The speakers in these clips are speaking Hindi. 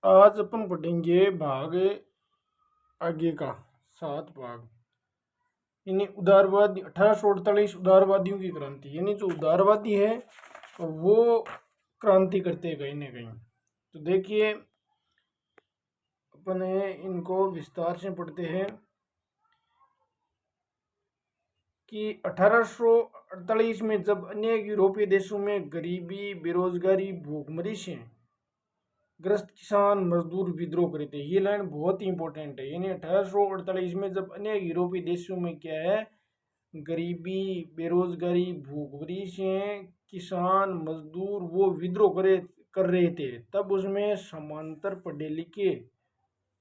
आज अपन पढ़ेंगे भाग आगे का 7 भाग, यानी उदारवादी 1848 उदारवादियों की क्रांति। यानी जो उदारवादी है वो क्रांति करते हैं कहीं ना कहीं। तो देखिए अपन इनको विस्तार से पढ़ते हैं कि 1848 में जब अनेक यूरोपीय देशों में गरीबी, बेरोजगारी, भूखमरी से ग्रस्त किसान मजदूर विद्रोह करे थे। ये लाइन बहुत ही इंपॉर्टेंट है। यानी 1848 में जब अनेक यूरोपीय देशों में क्या है, गरीबी, बेरोजगारी, भूखमरी से किसान मजदूर वो विद्रोह कर रहे थे, तब उसमें समांतर पढ़े लिखे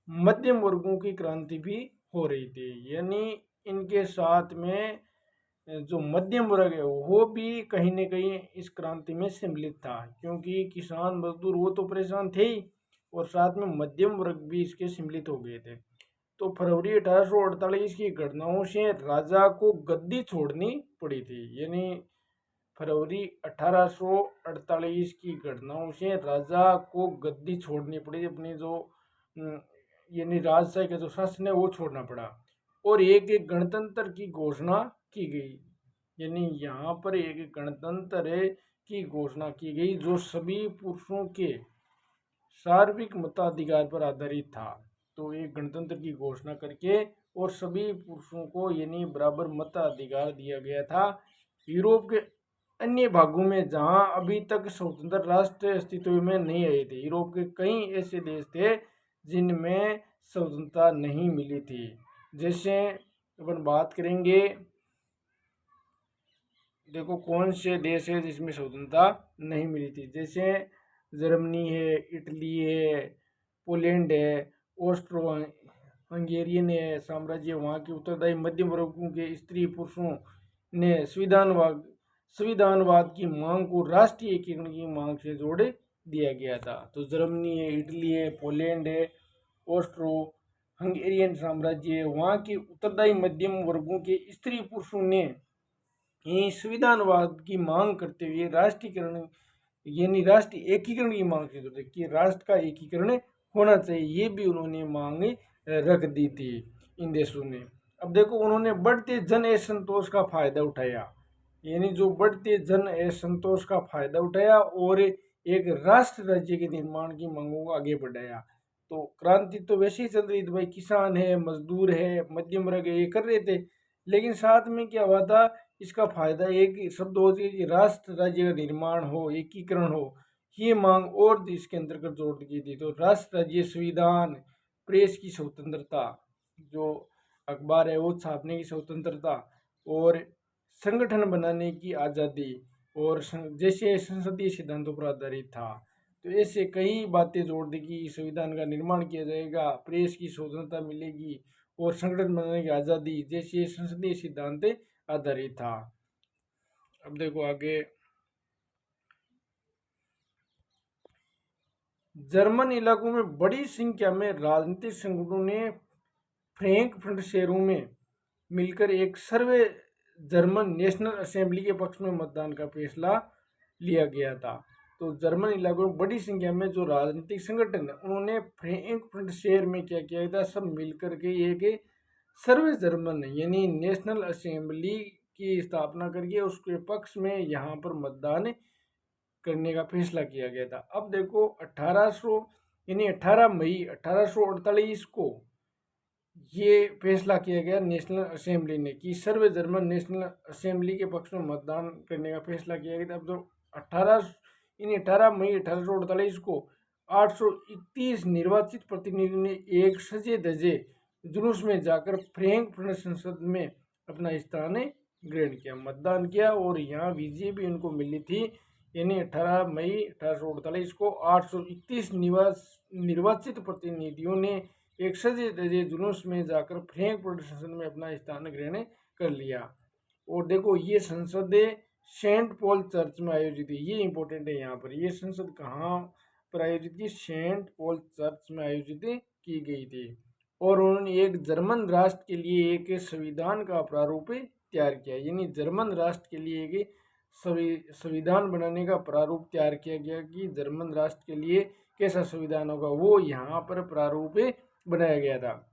मध्यम वर्गों की क्रांति भी हो रही थी। यानी इनके साथ में जो मध्यम वर्ग है वो भी कहीं न कहीं इस क्रांति में सम्मिलित था, क्योंकि किसान मजदूर वो तो परेशान थे ही और साथ में मध्यम वर्ग भी इसके सम्मिलित हो गए थे। तो फरवरी 1848 की घटनाओं से राजा को गद्दी छोड़नी पड़ी थी। यानी फरवरी 1848 की घटनाओं से राजा को गद्दी छोड़नी पड़ी, अपनी जो यानी राजशाही का जो शासन है वो छोड़ना पड़ा और एक गणतंत्र की घोषणा की गई। यानी यहाँ पर एक गणतंत्र की घोषणा की गई जो सभी पुरुषों के सार्वत्रिक मताधिकार पर आधारित था। तो एक गणतंत्र की घोषणा करके और सभी पुरुषों को यानी बराबर मताधिकार दिया गया था। यूरोप के अन्य भागों में जहां अभी तक स्वतंत्र राष्ट्र अस्तित्व में नहीं आए थे, यूरोप के कई ऐसे देश थे जिनमें स्वतंत्रता नहीं मिली थी। जैसे अपन बात करेंगे, देखो कौन से देश है जिसमें स्वतंत्रता नहीं मिली थी। जैसे जर्मनी है, इटली है, पोलैंड है, ऑस्ट्रो हंगेरियन है साम्राज्य, वहाँ के उत्तरदायी मध्यम वर्गों के स्त्री पुरुषों ने संविधानवाद की मांग को राष्ट्रीय एकीकरण की मांग से जोड़ दिया गया था। तो जर्मनी है, इटली है, पोलैंड है, ऑस्ट्रो हंगेरियन साम्राज्य, वहाँ के उत्तरदायी मध्यम वर्गों के स्त्री पुरुषों ने संविधानवाद की मांग करते हुए राष्ट्रीयकरण यानी राष्ट्रीय एकीकरण की मांग की जरूरत है कि राष्ट्र का एकीकरण होना चाहिए, ये भी उन्होंने मांग रख दी थी इन देशों ने। अब देखो उन्होंने बढ़ते जन असंतोष का फायदा उठाया, यानी जो बढ़ते जन असंतोष का फायदा उठाया और एक राष्ट्र राज्य के निर्माण की मांगों को आगे बढ़ाया। तो क्रांति तो वैसे ही चल रही थी भाई, किसान है, मजदूर है, मध्यम वर्ग है, ये कर रहे थे, लेकिन साथ में क्या हुआ था, इसका फायदा एक शब्द हो कि राष्ट्र राज्य का निर्माण हो, एकीकरण हो, ये मांग और इसके अंतर्गत जोड़ दी थी। तो राष्ट्र राज्य संविधान, प्रेस की स्वतंत्रता, जो अखबार है वो छापने की स्वतंत्रता और संगठन बनाने की आज़ादी और जैसे संसदीय सिद्धांतों पर आधारित था। तो ऐसे कई बातें जोड़ दी कि संविधान का निर्माण किया जाएगा, प्रेस की स्वतंत्रता मिलेगी और संगठन बनाने की आज़ादी जैसे संसदीय सिद्धांत आधारित था। अब देखो आगे, जर्मन इलाकों में बड़ी संख्या में राजनीतिक संगठनों ने फ्रैंकफर्ट शहरों में मिलकर एक सर्वे जर्मन नेशनल असेंबली के पक्ष में मतदान का फैसला लिया गया था। तो जर्मन इलाकों में बड़ी संख्या में जो राजनीतिक संगठन है उन्होंने फ्रैंकफर्ट शहर में क्या किया था, सब मिलकर के एक सर्वे जर्मन यानी नेशनल असेंबली की स्थापना करके उसके पक्ष में यहाँ पर मतदान करने का फैसला किया गया था। अब देखो 1800 यानी 18 मई 1848 को ये फैसला किया गया नेशनल असेंबली ने कि सर्वे जर्मन नेशनल असेंबली के पक्ष में मतदान करने का फैसला किया गया था। अब जो 18 मई 1848 को 831 निर्वाचित प्रतिनिधियों ने एक सजे धजे जुलूस में जाकर फ्रैंकफर्ट संसद में अपना स्थान ग्रहण किया, मतदान किया और यहाँ विजय भी उनको मिली थी। यानी 18 मई 1848 को 831 निर्वाचित प्रतिनिधियों ने एक सजे धजे जुलूस में जाकर फ्रैंकफर्ट संसद में अपना स्थान ग्रहण कर लिया। और देखो ये संसद सेंट पॉल चर्च में आयोजित हुई, ये इंपॉर्टेंट है यहाँ पर, ये संसद कहाँ पर आयोजित की, सेंट पॉल चर्च में आयोजित की गई थी। और उन्होंने एक जर्मन राष्ट्र के लिए एक संविधान का प्रारूप तैयार किया, यानी जर्मन राष्ट्र के लिए एक संविधान बनाने का प्रारूप तैयार किया गया कि जर्मन राष्ट्र के लिए कैसा संविधान होगा वो यहाँ पर प्रारूप बनाया गया था।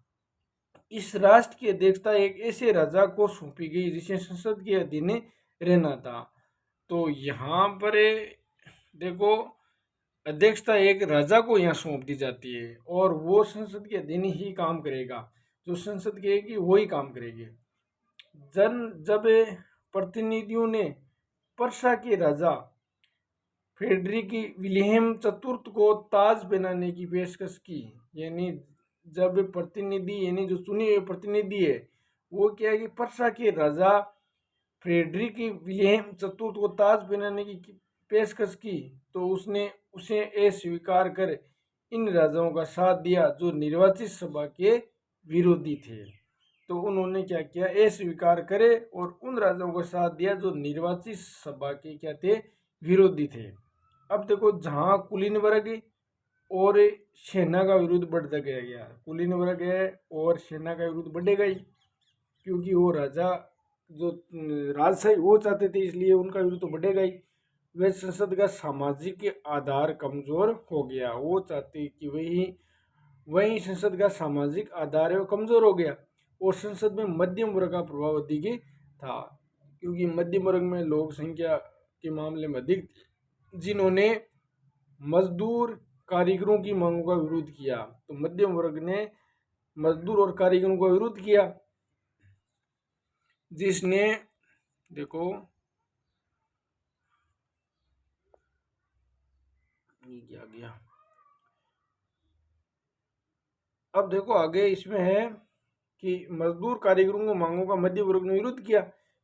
इस राष्ट्र की अध्यक्षता एक ऐसे राजा को सौंपी गई जिसे संसद के अधीन रहना था। तो यहाँ पर देखो, अध्यक्षता एक राजा को यहाँ सौंप दी जाती है और वो संसद के अधीन ही काम करेगा। जो संसद कहेगी वो ही काम करेगी। जब प्रतिनिधियों ने पर्सा के राजा फ्रेडरिक विलियम चतुर्थ को ताज पहनाने की पेशकश की, यानी जब प्रतिनिधि यानी जो चुने हुए प्रतिनिधि है वो क्या है कि पर्सा के राजा फ्रेडरिक विलियम चतुर्थ को ताज पहनाने की पेशकश की, तो उसने उसे अस्वीकार कर इन राजाओं का साथ दिया जो निर्वाचित सभा के विरोधी थे। तो उन्होंने क्या किया, अस्वीकार करे और उन राजाओं का साथ दिया जो निर्वाचित सभा के क्या थे, विरोधी थे। अब देखो, जहाँ कुलीन वर्ग और सेना का विरोध बढ़ता गया, कुलीन वर्ग है और सेना का विरोध बढ़ेगा ही, क्योंकि वो राजा जो राजशाही वो चाहते थे, इसलिए उनका विरोध तो बढ़ेगा ही। वह संसद का सामाजिक आधार कमजोर हो गया, वो चाहते कि वही संसद का सामाजिक आधार है वो कमजोर हो गया और संसद में मध्यम वर्ग का प्रभाव अधिक था, क्योंकि मध्यम वर्ग में लोक संख्या के मामले में अधिक, जिन्होंने मजदूर कारीगरों की मांगों का विरोध किया। तो मध्यम वर्ग ने मजदूर और कारीगरों का विरोध किया, जिसने देखो ये क्या गया। अब देखो आगे इसमें है कि मजदूर कारीगरों को मांगों का मध्य वर्ग ने विरोध किया,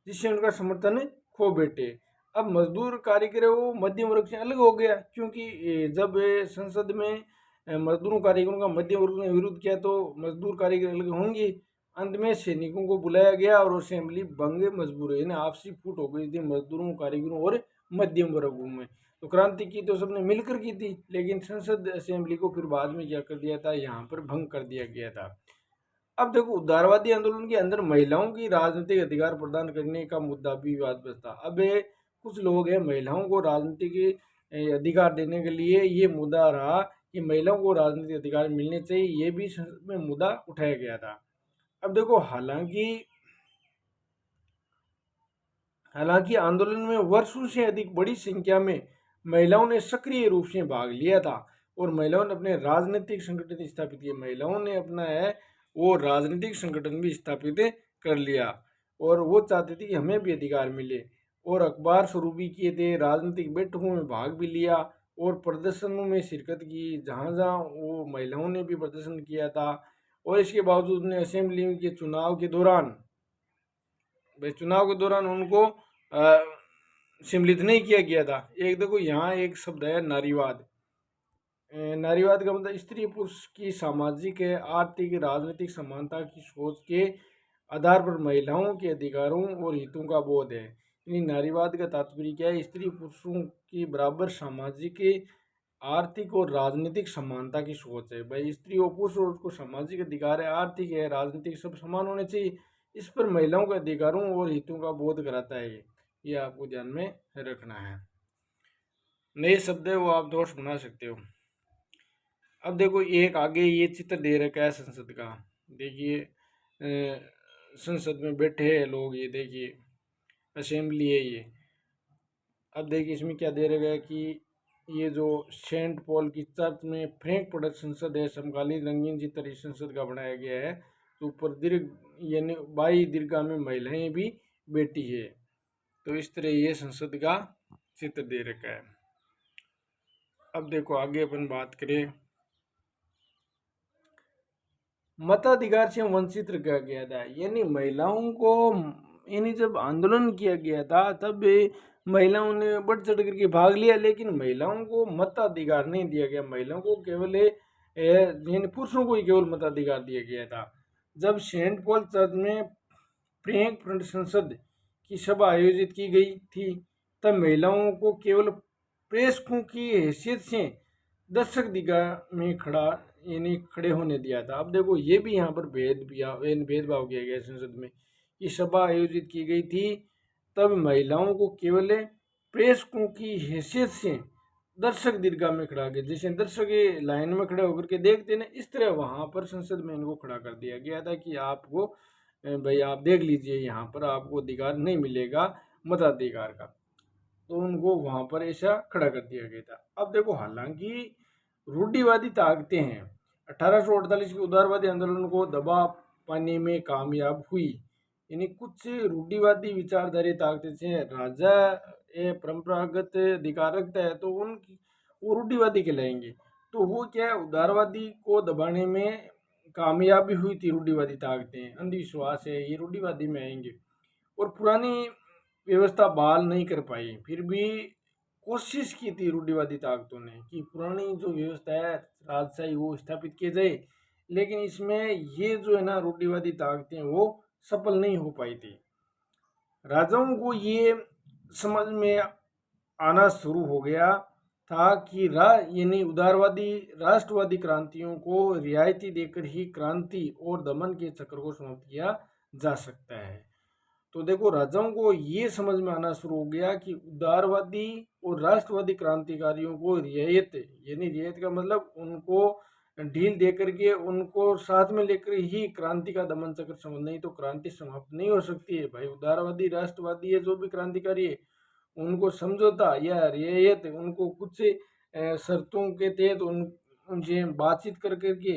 जिससे उनका समर्थन खो बैठे। अब मजदूर कारीगर वो मध्यम वर्ग से अलग हो गया, क्योंकि जब संसद में मजदूरों कारीगरों का मध्य वर्ग ने विरोध किया तो मजदूर कारीगर अलग होंगे। अंत में सैनिकों को बुलाया गया और असेंबली भंग मजबूर है, आपसी फूट हो गई थी मजदूरों कारीगरों और मध्यम वर्गों में। तो क्रांति की तो सबने मिलकर की थी, लेकिन संसद असेंबली को फिर बाद में क्या कर दिया था, यहाँ पर भंग कर दिया गया था। अब देखो, उदारवादी आंदोलन के अंदर महिलाओं की राजनीतिक अधिकार प्रदान करने का मुद्दा भी विवादग्रस्त था। अब कुछ लोग हैं महिलाओं को राजनीतिक अधिकार देने के लिए ये मुद्दा रहा कि महिलाओं को राजनीतिक अधिकार मिलने चाहिए, ये भी संसद में मुद्दा उठाया गया था। अब देखो, हालांकि आंदोलन में वर्षों से अधिक बड़ी संख्या में महिलाओं ने सक्रिय रूप से भाग लिया था और महिलाओं ने अपने राजनीतिक संगठन स्थापित किए। महिलाओं ने अपना वो राजनीतिक संगठन भी स्थापित कर लिया और वो चाहते थे कि हमें भी अधिकार मिले, और अखबार शुरू भी किए थे, राजनीतिक बैठकों में भाग भी लिया और प्रदर्शनों में शिरकत की, जहाँ जहाँ वो महिलाओं ने भी प्रदर्शन किया था। और इसके बावजूद ने असेंबली के चुनाव के दौरान उनको सम्मिलित नहीं किया गया था। एक देखो यहाँ एक शब्द है नारीवाद। नारीवाद का मतलब स्त्री पुरुष की सामाजिक आर्थिक राजनीतिक समानता की सोच के आधार पर महिलाओं के अधिकारों और हितों का बोध है। यानी नारीवाद का तात्पर्य क्या है, स्त्री पुरुषों की बराबर सामाजिक आर्थिक और राजनीतिक समानता की सोच है। भाई स्त्री और पुरुष और उसको सामाजिक अधिकार है, आर्थिक है, राजनीतिक सब समान होने चाहिए। इस पर महिलाओं के अधिकारों और हितों का बोध कराता है। ये आपको ध्यान में रखना है। नए शब्द है वो आप दोस्त बना सकते हो। अब देखो एक आगे ये चित्र दे रखा है संसद का। देखिए संसद में बैठे हैं लोग, ये देखिए असेंबली है ये। अब देखिए इसमें क्या दे रखा है कि ये जो सेंट पॉल की चर्च में फ्रैंक पड़त संसद है, समकालीन रंगीन चित्र इस संसद का बनाया गया है। तो ऊपर दीर्घ यानी 22 दीर्घा में महिलाएं भी बैठी है। तो इस तरह ये संसद का चित्र दे रखा है। अब देखो आगे अपन बात करें, मताधिकार से वंचित रखा गया था। यानी महिलाओं को, यानी जब आंदोलन किया गया था तब महिलाओं ने बढ़ चढ़ करके भाग लिया, लेकिन महिलाओं को मताधिकार नहीं दिया गया। महिलाओं को केवल यानी पुरुषों को ही केवल मताधिकार दिया गया था। जब सेंट पॉल चर्च में फ्रैंक फ्रंट संसद की सभा आयोजित की गई थी, तब महिलाओं को केवल प्रेषकों की हैसियत से दर्शक दीर्घा में खड़े होने दिया था। अब देखो ये भी यहाँ पर भेदभाव किया गया संसद में कि सभा आयोजित की गई थी, तब महिलाओं को केवल प्रेषकों की हैसियत से दर्शक दीर्घा में खड़ा के, जैसे दर्शक ये लाइन में खड़े होकर के देखते ना, इस तरह वहां पर संसद में इनको खड़ा कर दिया गया था कि आपको भाई आप देख लीजिए, यहाँ पर आपको अधिकार नहीं मिलेगा मताधिकार का। तो उनको वहां पर ऐसा खड़ा कर दिया गया था। अब देखो, हालांकि रूढ़िवादी ताकतें हैं 1848 के उदारवादी आंदोलन को दबा पाने में कामयाब हुई। यानी कुछ रूढ़िवादी विचारधारी ताकतें से राजा ये परंपरागत अधिकार रखता है तो उनकी वो रूढ़िवादी कहलाएंगे। तो वो क्या है, उदारवादी को दबाने में कामयाबी हुई थी रूढ़िवादी ताकतें, अंधविश्वास है ये रूढ़िवादी में आएंगे। और पुरानी व्यवस्था बहाल नहीं कर पाई, फिर भी कोशिश की थी रूढ़िवादी ताकतों ने कि पुरानी जो व्यवस्था है राजशाही वो स्थापित किए जाए, लेकिन इसमें ये जो है ना रूढ़िवादी ताकतें वो सफल नहीं हो पाई थी। राजाओं को ये समझ में आना शुरू हो गया था कि यानी उदारवादी राष्ट्रवादी क्रांतियों को रियायती देकर ही क्रांति और दमन के चक्र को समाप्त किया जा सकता है। तो देखो, राजाओं को ये समझ में आना शुरू हो गया कि उदारवादी और राष्ट्रवादी क्रांतिकारियों को रियायत, यानी रियायत का मतलब उनको ढील दे करके उनको साथ में लेकर ही क्रांति का दमन चक्र समाप्त, नहीं तो क्रांति समाप्त नहीं हो सकती है भाई। उदारवादी राष्ट्रवादी है जो भी क्रांतिकारी है, उनको समझौता या रियायत, उनको कुछ शर्तों के तहत उनसे बातचीत कर करके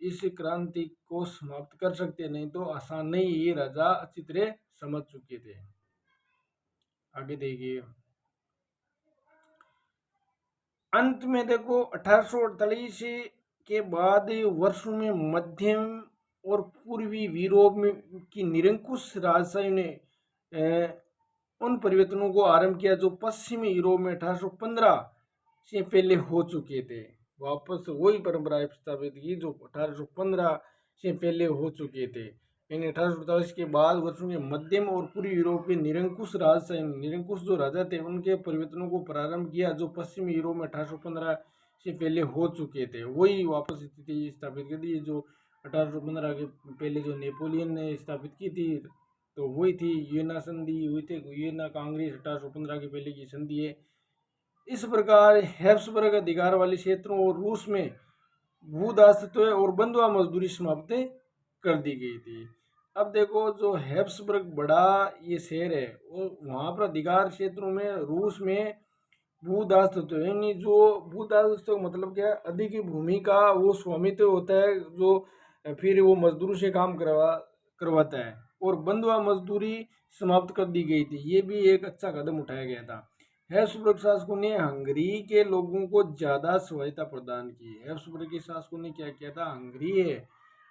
इस क्रांति को समाप्त कर सकते, नहीं तो आसान नहीं, ये राजा अच्छी तरह समझ चुके थे। आगे देखिए, अंत में देखो 1848 के बाद वर्षों में मध्यम और पूर्वी यूरोप में की निरंकुश राजशाही ने उन परिवर्तनों को आरंभ किया जो पश्चिमी यूरोप में 1815 से पहले हो चुके थे। वापस वही परंपराएं स्थापित की जो 1815 से पहले हो चुके थे। यानी 1847 के बाद वर्षों में मध्यम और पूर्वी यूरोप के निरंकुश राजशाही, निरंकुश जो राजा थे उनके परिवर्तनों को प्रारंभ किया जो पश्चिमी यूरोप में 1815 से पहले हो चुके थे। वही वापस स्थिति स्थापित कर दी जो 1815 के पहले जो नेपोलियन ने स्थापित की थी। तो वही थी वियना संधि, हुई थी वियना कांग्रेस 1815 के पहले की संधि है। इस प्रकार हैब्सबर्ग अधिकार वाले क्षेत्रों और रूस में भूदासत्व और बंधुआ मजदूरी समाप्त कर दी गई थी। अब देखो, जो हैब्सबर्ग बड़ा ये शहर है वहाँ पर अधिकार क्षेत्रों में रूस में भूदासत्व, यानी जो भूदासत्व मतलब क्या, अधिक भूमि का वो स्वामित्व होता है जो फिर वो मजदूरों से काम करवाता है, और बंधुआ मजदूरी समाप्त कर दी गई थी। ये भी एक अच्छा कदम उठाया गया था। हैब्सबर्ग शासकों ने हंगरी के लोगों को ज़्यादा स्वायत्ता प्रदान की। हैब्सबर्ग के शासकों ने क्या किया था, हंगरी है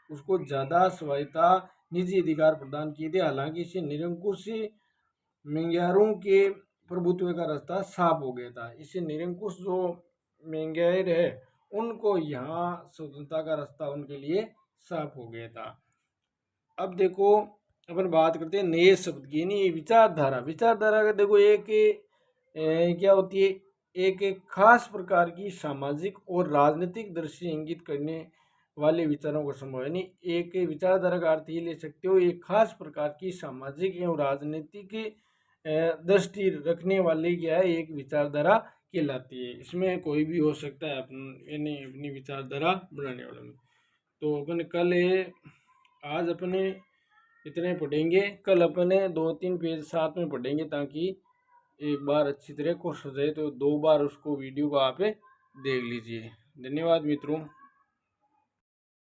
उसको ज़्यादा स्वायत्ता निजी अधिकार प्रदान किए थे। हालांकि इससे निरंकुश मेंग्यारों के प्रभुत्व का रास्ता साफ हो गया था। इससे निरंकुश जो मेंग्यार है उनको यहाँ स्वतंत्रता का रास्ता उनके लिए साफ हो गया था। अब देखो, अपन बात करते हैं नए शब्द की, यानी विचारधारा। विचारधारा का देखो क्या होती है, एक खास प्रकार की सामाजिक और राजनीतिक दृष्टि इंगित करने वाले विचारों का समूह। यानी एक विचारधारा का अर्थ ये ले सकते हो, एक खास प्रकार की सामाजिक एवं राजनीतिक दृष्टि रखने वाली क्या है, एक विचारधारा कहलाती है। इसमें कोई भी हो सकता है यानी अपनी विचारधारा बनाने वाले में। तो अपन कल आज अपने इतने पढ़ेंगे, कल अपने 2-3 पेज साथ में पढ़ेंगे ताकि एक बार अच्छी तरह कोर्स हो जाए। तो 2 बार उसको वीडियो को आप देख लीजिए। धन्यवाद मित्रों।